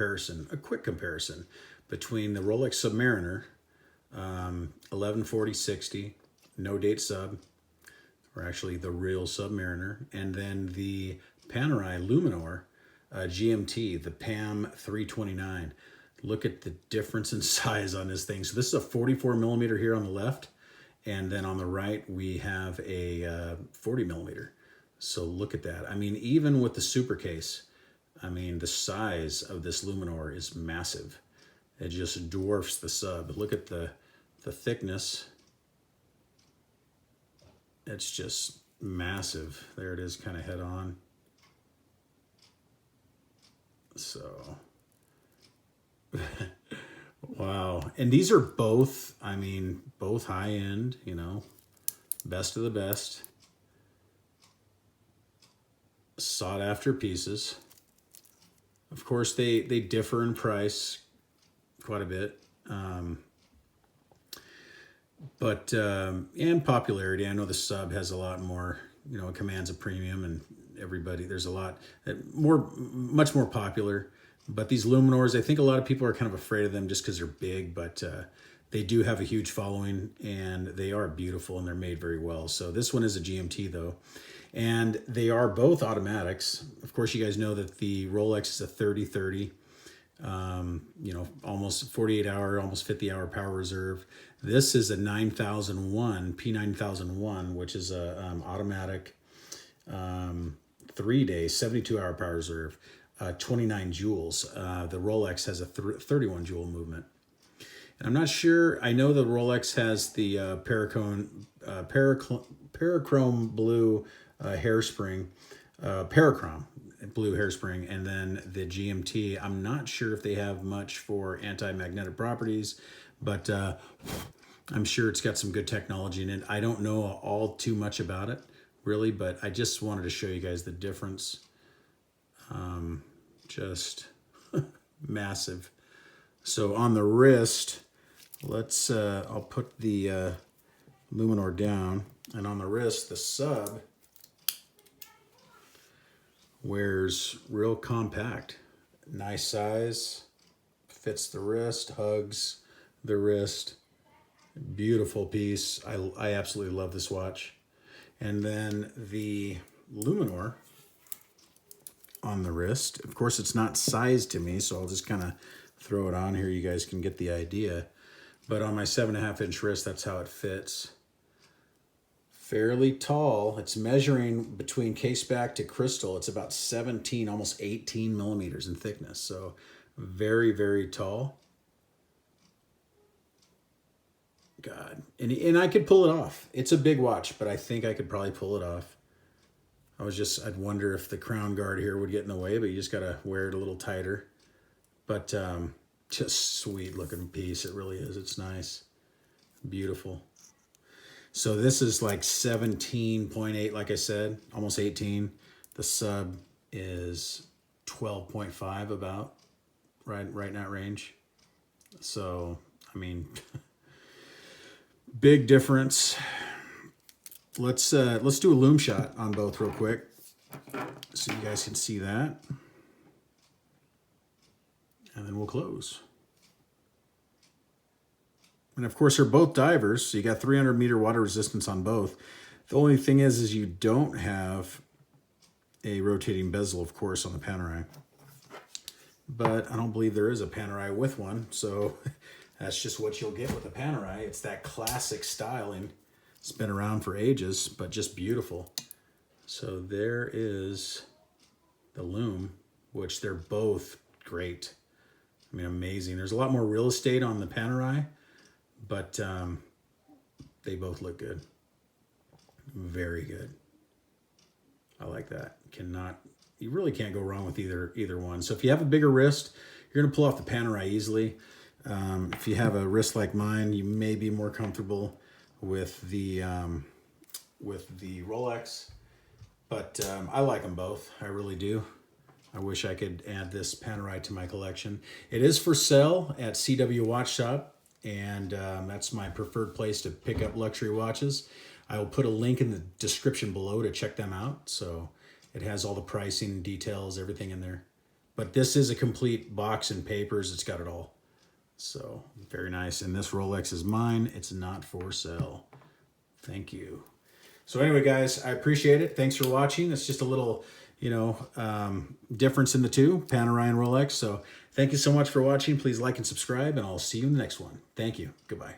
a quick comparison between the Rolex Submariner 1140/60, no date sub, or actually the real Submariner, and then the Panerai Luminor GMT, the PAM 329. Look at the difference in size on this thing. So this is a 44 millimeter here on the left, and then on the right we have a 40 millimeter. So look at that. I mean, even with the super case, I mean, the size of this Luminor is massive. It just dwarfs the sub. Look at the thickness. It's just massive. There it is, kind of head on. So, wow. And these are both, I mean, both high end, you know, best of the best. Sought after pieces. Of course, they differ in price quite a bit. But and popularity. I know the sub has a lot more, you know, it commands a premium, and everybody, there's a lot much more popular. But these Luminors, I think a lot of people are kind of afraid of them just because they're big, but they do have a huge following, and they are beautiful, and they're made very well. So this one is a GMT though, and they are both automatics. Of course, you guys know that the Rolex is a 30/30. You know, almost 48 hour, almost 50 hour power reserve. This is a 9001, P9001, which is a automatic 3-day, 72-hour power reserve, 29 joules. The Rolex has a 31 joule movement. And I'm not sure, I know the Rolex has the parachrome blue hairspring, parachrome blue hairspring, and then the GMT. I'm not sure if they have much for anti-magnetic properties, but I'm sure it's got some good technology in it. I don't know all too much about it, really, but I just wanted to show you guys the difference. Just massive. So on the wrist, let's, I'll put the Luminor down, and on the wrist, the sub wears real compact, nice size, fits the wrist, hugs the wrist, beautiful piece. I absolutely love this watch. And then the Luminor on the wrist, of course it's not sized to me, so I'll just kind of throw it on here. You guys can get the idea. But on my 7.5-inch wrist, that's how it fits. Fairly tall. It's measuring between case back to crystal. It's about 17, almost 18 millimeters in thickness. So very, very tall. God. And I could pull it off. It's a big watch, but I think I could probably pull it off. I'd wonder if the crown guard here would get in the way, but you just got to wear it a little tighter. But just sweet looking piece. It really is. It's nice. Beautiful. So this is like 17.8, like I said, almost 18. The sub is 12.5 about, right in that range. So, I mean, big difference. Let's do a Lume Shot on both real quick so you guys can see that. And then we'll close. And of course, they're both divers, so you got 300 meter water resistance on both. The only thing is you don't have a rotating bezel, of course, on the Panerai. But I don't believe there is a Panerai with one, so that's just what you'll get with a Panerai. It's that classic styling. It's been around for ages, but just beautiful. So there is the Lume, which they're both great. I mean, amazing. There's a lot more real estate on the Panerai, but they both look good. Very good. I like that. You really can't go wrong with either one. So if you have a bigger wrist, you're gonna pull off the Panerai easily. If you have a wrist like mine, you may be more comfortable with the Rolex, but I like them both. I really do. I wish I could add this Panerai to my collection. It is for sale at CW Watch Shop, and that's my preferred place to pick up luxury watches. I will put a link in the description below to check them out. So it has all the pricing, details, everything in there. But this is a complete box and papers. It's got it all. So very nice. And this Rolex is mine. It's not for sale. Thank you. So anyway, guys, I appreciate it. Thanks for watching. It's just a little, difference in the two, Panerai and Rolex. So thank you so much for watching. Please like and subscribe, and I'll see you in the next one. Thank you. Goodbye.